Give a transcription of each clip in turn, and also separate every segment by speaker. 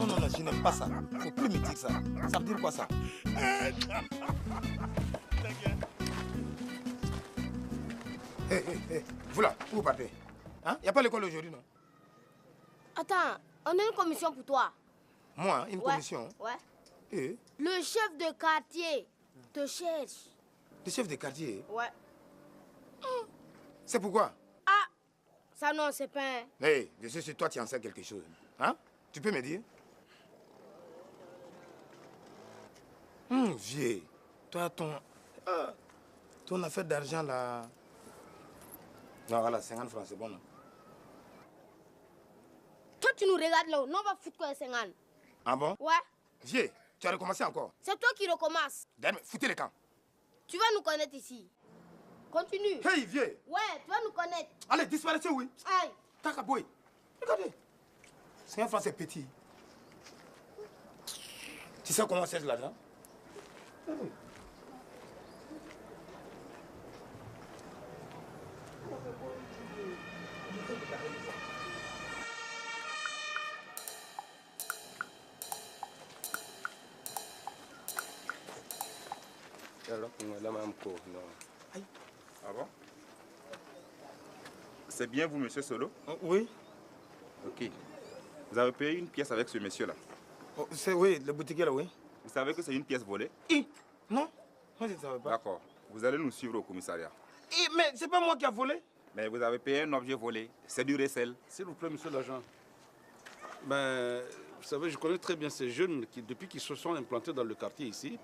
Speaker 1: Non, non, non, je n'aime pas ça. Faut plus me dire ça. Ça veut dire quoi ça? Vous là, où vous partez? Hein? Y a pas l'école aujourd'hui, non?
Speaker 2: Attends, on a une commission pour toi.
Speaker 1: Moi, une commission?
Speaker 2: Ouais.
Speaker 1: Et
Speaker 2: Le chef de quartier te cherche.
Speaker 1: le chef de quartier?
Speaker 2: Ouais.
Speaker 1: C'est pourquoi?
Speaker 2: Ah, ça non, c'est pas...
Speaker 1: Hey, je sais que toi tu en sais quelque chose. Hein? Tu peux me dire? Vieux, toi, ton affaire d'argent là... Non, voilà, 50 francs, c'est bon, non?
Speaker 2: Toi, tu nous regardes là, non, on va foutre quoi, 50.
Speaker 1: Ah bon?
Speaker 2: Ouais.
Speaker 1: Vieux, tu as recommencé encore?
Speaker 2: C'est toi qui recommences.
Speaker 1: Dame, foutez les camps.
Speaker 2: Tu vas nous connaître ici. Continue.
Speaker 1: Hey, vieux!
Speaker 2: Ouais, tu vas nous connaître.
Speaker 1: Allez, disparaissez, oui.
Speaker 2: Aïe.
Speaker 1: Takaboy. Regardez. 50 francs, c'est petit. Tu sais comment c'est l'argent?
Speaker 3: Ah bon? C'est bien vous, monsieur Solo?
Speaker 1: Oui.
Speaker 3: Ok. Vous avez payé une pièce avec ce monsieur-là?
Speaker 1: C'est oui, le boutiquier là, oui.
Speaker 3: Vous savez que c'est une pièce volée?
Speaker 1: Non, moi je ne savais pas.
Speaker 3: D'accord. Vous allez nous suivre au commissariat.
Speaker 1: Mais c'est pas moi qui a volé.
Speaker 3: Mais vous avez payé un objet volé. C'est du recel.
Speaker 4: S'il vous plaît, monsieur l'agent. Ben, vous savez, je connais très bien ces jeunes qui, depuis qu'ils se sont implantés dans le quartier ici,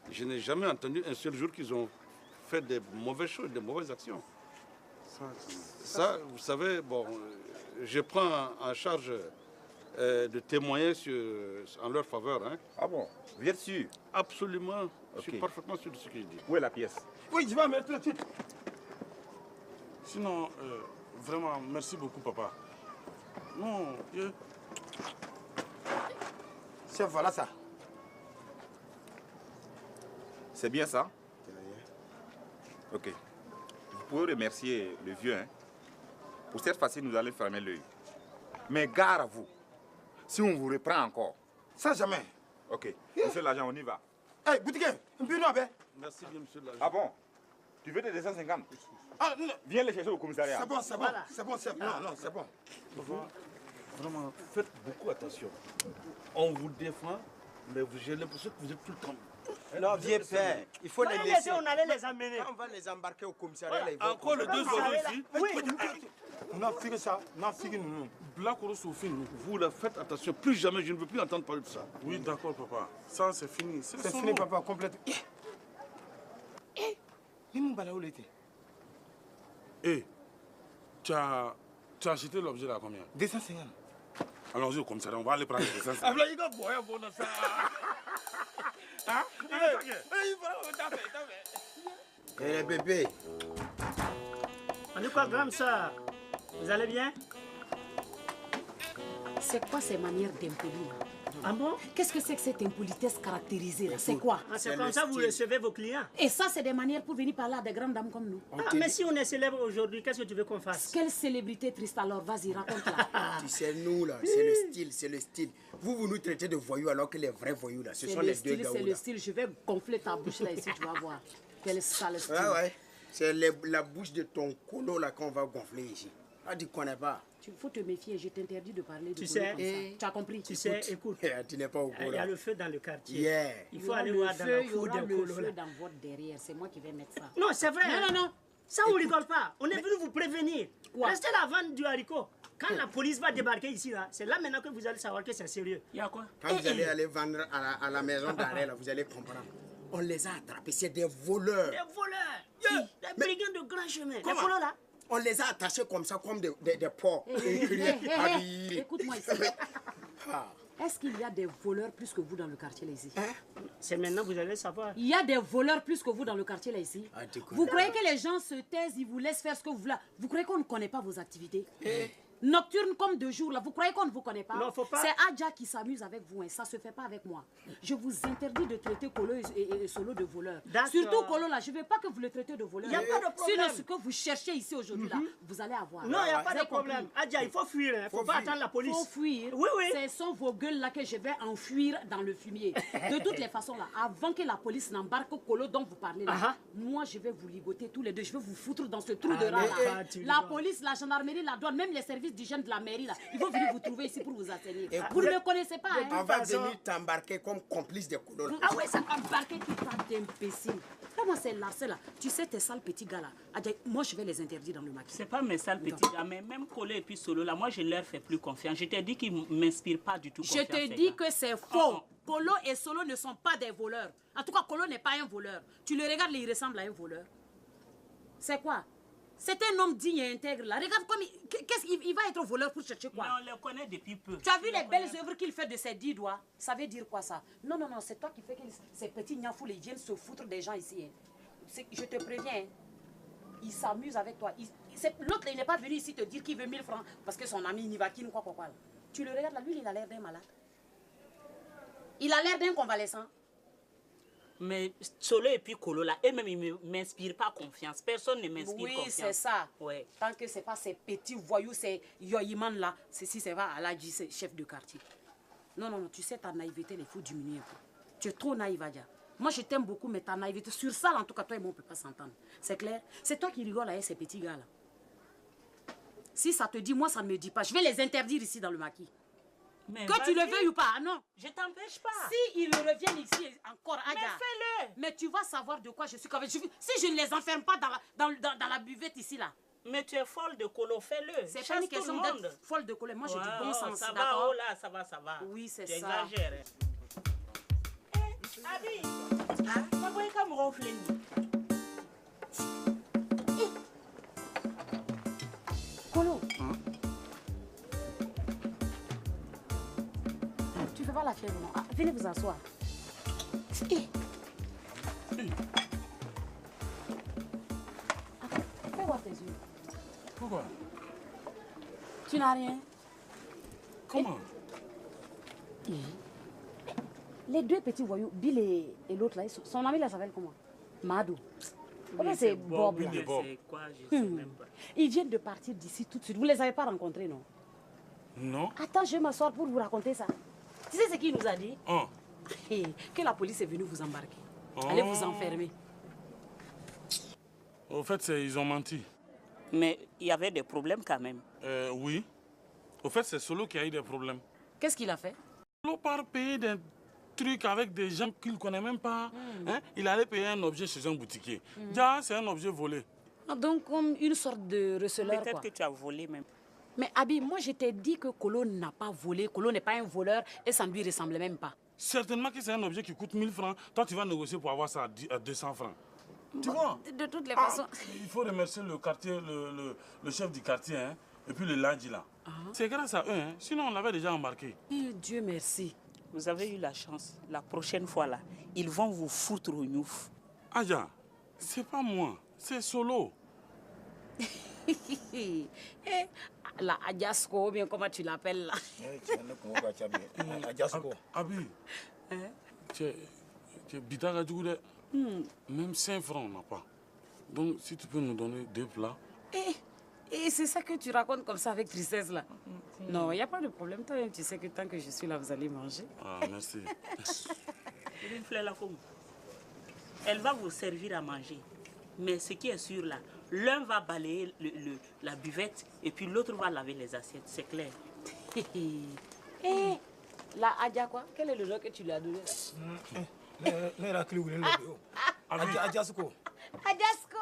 Speaker 4: je n'ai jamais entendu un seul jour qu'ils ont fait des mauvaises choses, des mauvaises actions. Ça, vous savez, bon, je prends en charge de témoigner en leur faveur. Hein.
Speaker 3: Ah bon? Vous êtes sûr?
Speaker 4: Absolument.
Speaker 3: Okay.
Speaker 4: Je suis parfaitement sûr de ce que je dis.
Speaker 3: Où est la pièce?
Speaker 1: Oui, je vais en mettre tout de suite.
Speaker 5: Sinon, vraiment, merci beaucoup, papa. Non,
Speaker 1: Chef, voilà ça.
Speaker 3: C'est bien ça? Ok. Vous pouvez remercier le vieux. Hein? Pour cette fois-ci, nous allons fermer l'œil. Mais gare à vous. Si on vous reprend encore.
Speaker 1: Ça, jamais.
Speaker 3: Ok. Monsieur l'agent, on y va.
Speaker 1: Hey, boutiquier, un peu non, ben.
Speaker 4: Merci bien, monsieur l'agent.
Speaker 3: Ah bon? Tu veux des 250?
Speaker 1: Ah, non.
Speaker 3: Viens les chercher au commissariat.
Speaker 1: C'est bon, c'est bon. Voilà. C'est bon, c'est bon. Non, non, c'est bon.
Speaker 4: Vraiment, faites beaucoup attention. On vous défend, mais j'ai l'impression que vous êtes tout le temps.
Speaker 6: Non, vieux père, il faut les laisser.
Speaker 7: On allait les amener.
Speaker 6: Quand on va les embarquer au commissariat, là, ils vont
Speaker 4: Encore les deux euros ici.
Speaker 1: Oui. Non, figure ça. Non, figure nous.
Speaker 5: Black Sophie,
Speaker 4: Vous là, faites attention. Plus jamais, je ne veux plus entendre parler de ça.
Speaker 5: oui, d'accord, papa. Ça, c'est fini.
Speaker 1: C'est fini, papa, complètement. Mais mon balao l'été.
Speaker 5: Eh, tu as acheté l'objet là à combien?
Speaker 1: 250.
Speaker 5: Allons-y au commissariat, on va aller prendre les 250.
Speaker 1: Ah, là, il va boire bon ça. Hein?
Speaker 6: Eh, les bébés.
Speaker 7: En tout cas, grande soeur, vous allez bien?
Speaker 8: C'est quoi ces manières d'impolir?
Speaker 7: Ah bon?
Speaker 8: Qu'est-ce que c'est que cette impolitesse caractérisée là? C'est quoi?
Speaker 7: Ah, c'est comme ça que vous recevez vos clients?
Speaker 8: Et ça, c'est des manières pour venir parler à des grandes dames comme nous.
Speaker 7: Ah, mais si on est célèbre aujourd'hui, qu'est-ce que tu veux qu'on fasse?
Speaker 8: Quelle célébrité triste alors? Vas-y, raconte-la.
Speaker 6: Tu sais, nous, là, c'est le style, c'est le style. Vous nous traitez de voyous alors que les vrais voyous, là, ce sont les deux gars.
Speaker 8: C'est le style, je vais gonfler ta bouche là ici, tu vas voir. Quel sale style.
Speaker 6: Ouais, ouais. C'est la bouche de ton colo, là, qu'on va gonfler ici. Ah, tu connais pas.
Speaker 8: Tu faut te méfier, je t'interdis de parler de
Speaker 7: Tu
Speaker 8: colo
Speaker 7: sais,
Speaker 8: comme ça. Tu as compris?
Speaker 7: Tu sais, écoute,
Speaker 6: Tu n'es pas au
Speaker 7: il y
Speaker 6: courant.
Speaker 7: a le feu dans le quartier.
Speaker 6: Yeah.
Speaker 7: Il faut aller voir dans la cour d'un
Speaker 8: le
Speaker 7: colo
Speaker 8: feu
Speaker 7: là.
Speaker 8: dans votre derrière, c'est moi qui vais mettre ça.
Speaker 7: Non, c'est vrai.
Speaker 8: Non, non, non.
Speaker 7: Ça, on rigole pas. On est venu vous prévenir.
Speaker 8: Quoi?
Speaker 7: Restez là à vendre du haricot. Quand la police va débarquer ici, là, c'est là maintenant que vous allez savoir que c'est sérieux. Il y a quoi?
Speaker 6: Quand vous allez aller vendre à la maison d'arrêt, là, vous allez comprendre. On les a attrapés, c'est des voleurs.
Speaker 7: Des voleurs. Des brigands de grand chemin. Les
Speaker 6: Comment?
Speaker 7: colos là.
Speaker 6: On les a attachés comme ça, comme des porcs. Habillés.
Speaker 8: Écoute-moi ici. Est-ce qu'il y a des voleurs plus que vous dans le quartier là ici?
Speaker 7: C'est maintenant que vous allez savoir.
Speaker 8: Il y a des voleurs plus que vous dans le quartier là ici. Vous croyez que les gens se taisent, ils vous laissent faire ce que vous voulez? Vous croyez qu'on ne connaît pas vos activités? Nocturne comme de jour, là. Vous croyez qu'on ne vous connaît pas?
Speaker 7: Non, faut pas.
Speaker 8: C'est Adja qui s'amuse avec vous, hein. Ça se fait pas avec moi. Je vous interdis de traiter Kolo et Solo de voleurs. Surtout Kolo, là, je veux pas que vous le traitez de voleurs.
Speaker 7: Il n'y a pas de problème.
Speaker 8: Sinon, ce que vous cherchez ici aujourd'hui, là, vous allez avoir.
Speaker 7: Non, il n'y a pas
Speaker 8: Vous
Speaker 7: de
Speaker 8: avez
Speaker 7: problème.
Speaker 8: compris?
Speaker 7: Adja, il faut fuir. Il ne faut pas attendre la police.
Speaker 8: Il faut fuir.
Speaker 7: Oui, oui.
Speaker 8: Ce sont vos gueules là que je vais enfuir dans le fumier. De toutes les façons, là, avant que la police n'embarque Kolo dont vous parlez là, moi, je vais vous ligoter tous les deux. Je vais vous foutre dans ce trou de rat là. La police, la gendarmerie, la douane, même les services d'hygiène de la mairie là, ils vont venir vous trouver ici pour vous assainir. Vous ne me connaissez pas, hein?
Speaker 6: On va venir t'embarquer comme complice de Kolo.
Speaker 8: Ah oui, ça embarqué tout tas d'imbéciles. Comment c'est là, c'est là? Tu sais, tes sales petits gars là, Adja, moi je vais les interdire dans le maquis.
Speaker 9: C'est pas mes sales petits gars, mais même Kolo et puis Solo là, moi je leur fais plus confiance. Je t'ai dit qu'ils ne m'inspirent pas du tout confiance.
Speaker 8: Je te dis que c'est faux. Kolo et Solo ne sont pas des voleurs. En tout cas, Kolo n'est pas un voleur. Tu le regardes, il ressemble à un voleur. C'est quoi? C'est un homme digne et intègre là. Regarde comme il va être voleur pour chercher quoi?
Speaker 9: Mais on le connaît depuis peu.
Speaker 8: Tu as vu les belles œuvres qu'il fait de ses 10 doigts? Ça veut dire quoi ça? Non, non, non, c'est toi qui fais que ces petits niafous, ils viennent se foutre des gens ici. Hein. Je te préviens, hein. Il s'amuse avec toi. L'autre, il n'est pas venu ici te dire qu'il veut 1000 francs parce que son ami Nivakin ou quoi. Tu le regardes là, lui, il a l'air d'un malade. Il a l'air d'un convalescent.
Speaker 9: Mais Solo et puis Kolo là, eux-mêmes, ils ne m'inspirent pas confiance. Personne ne m'inspire confiance.
Speaker 8: Oui, c'est ça.
Speaker 9: Ouais.
Speaker 8: Tant que ce n'est pas ces petits voyous, ces yoïman là, c'est va à l'Adji, c'est chef de quartier. Non, non, non, tu sais, ta naïveté, il faut diminuer un peu. Tu es trop naïve, Adja. Moi, je t'aime beaucoup, mais ta naïveté, sur ça, en tout cas, toi et moi, on ne peut pas s'entendre. C'est clair? C'est toi qui rigoles avec ces petits gars là. Si ça te dit, moi, ça ne me dit pas. Je vais les interdire ici dans le maquis.
Speaker 9: Mais
Speaker 8: que tu le veuilles ou pas, non.
Speaker 9: Je t'empêche pas.
Speaker 8: Si ils reviennent ici encore, Adja.
Speaker 9: Mais fais-le.
Speaker 8: Mais tu vas savoir de quoi je suis capable. Si je ne les enferme pas dans la buvette ici, là.
Speaker 9: Mais tu es folle de Kolo, fais-le.
Speaker 8: C'est pas une question d'être folle de Kolo. Moi, j'ai du bon sens.
Speaker 9: Ça va, oh là, ça va, ça va.
Speaker 8: Oui, c'est ça.
Speaker 9: Tu exagères. Abi, ma boy comme ronfle.
Speaker 8: Kolo. Tu fais pas la fièvre, non? Venez vous asseoir. Fais voir tes yeux.
Speaker 5: Pourquoi?
Speaker 8: Tu n'as rien.
Speaker 5: Comment?
Speaker 8: Les deux petits voyous, Bill et l'autre là, son ami là s'appelle comment? Madou.
Speaker 9: Oui,
Speaker 8: c'est Bob.
Speaker 9: Là. C'est quoi? Je sais même pas.
Speaker 8: Ils viennent de partir d'ici tout de suite. Vous ne les avez pas rencontrés, non?
Speaker 5: Non.
Speaker 8: Attends, je vais m'asseoir pour vous raconter ça. Tu sais ce qu'il nous a dit?
Speaker 5: Oh.
Speaker 8: Que la police est venue vous embarquer. Allez vous enfermer.
Speaker 5: Au fait, ils ont menti.
Speaker 9: Mais il y avait des problèmes quand même.
Speaker 5: Oui. Au fait, c'est Solo qui a eu des problèmes.
Speaker 8: Qu'est-ce qu'il a fait?
Speaker 5: Solo part payer des trucs avec des gens qu'il ne connaît même pas. Hein? Il allait payer un objet chez un boutiquier. Déjà, c'est un objet volé.
Speaker 8: Donc, comme une sorte de receleur,
Speaker 9: Peut-être
Speaker 8: quoi.
Speaker 9: que tu as volé même.
Speaker 8: Mais Abi, moi je t'ai dit que Kolo n'a pas volé. Kolo n'est pas un voleur et ça ne lui ressemblait même pas.
Speaker 5: Certainement que c'est un objet qui coûte 1000 francs. Toi, tu vas négocier pour avoir ça à 200 francs. Tu vois?
Speaker 8: De toutes les façons.
Speaker 5: Il faut remercier le quartier, le chef du quartier, hein, et puis le Ladji là. C'est grâce à eux, hein. Sinon on l'avait déjà embarqué.
Speaker 8: Dieu merci.
Speaker 9: Vous avez eu la chance. La prochaine fois là, ils vont vous foutre au gnouf.
Speaker 5: Adja, c'est pas moi, c'est Solo.
Speaker 8: La Adjasko, bien comment tu l'appelles là?
Speaker 5: Abi, tu es bitaga du coup de... Même 5 francs on n'a pas. Donc si tu peux nous donner 2 plats.
Speaker 8: Et c'est ça que tu racontes comme ça avec tristesse là? Non, il n'y a pas de problème. Toi, tu sais que tant que je suis là, vous allez manger.
Speaker 5: Ah, merci.
Speaker 9: Elle va vous servir à manger. Mais ce qui est sûr là, l'un va balayer la buvette et puis l'autre va laver les assiettes, c'est clair.
Speaker 8: La Adja quoi? Quel est le nom que tu lui as donné?
Speaker 1: Adjasko.
Speaker 8: Adjasko!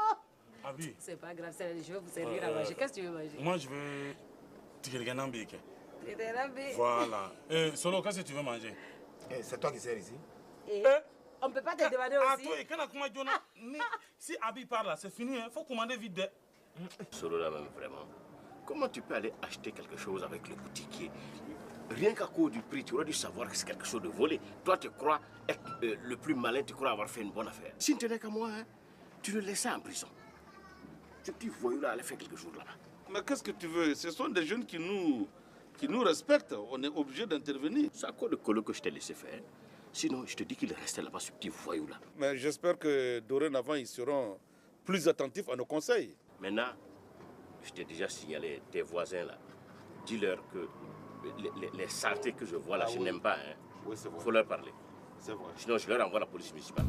Speaker 5: Abi.
Speaker 8: C'est pas grave, je vais vous servir à manger. Qu'est-ce que tu veux manger?
Speaker 5: Moi, je veux... Voilà. Solo, qu'est-ce que tu veux manger?
Speaker 1: C'est toi qui sers ici.
Speaker 8: On ne peut pas te demander aussi.
Speaker 5: Si Abi parle là, c'est fini, il faut commander vite.
Speaker 10: Solo là même, vraiment. Comment tu peux aller acheter quelque chose avec le boutiquier? Rien qu'à cause du prix, tu aurais dû savoir que c'est quelque chose de volé. Toi, tu crois être le plus malin, tu crois avoir fait une bonne affaire. Si ne tenais qu'à moi, hein, tu le laissais en prison. Ce petit voyou là allait faire quelque chose là-bas.
Speaker 4: Mais qu'est-ce que tu veux? Ce sont des jeunes qui nous respectent. On est obligé d'intervenir.
Speaker 10: C'est à quoi de colo que je t'ai laissé faire. Sinon, je te dis qu'il restait là-bas, ce petit voyou-là.
Speaker 4: Mais j'espère que dorénavant, ils seront plus attentifs à nos conseils.
Speaker 10: Maintenant, je t'ai déjà signalé tes voisins là. Dis-leur que les saletés que je vois là, je n'aime pas. Hein.
Speaker 4: Oui, c'est vrai.
Speaker 10: Faut leur parler.
Speaker 4: C'est vrai.
Speaker 10: Sinon, je leur envoie la police municipale.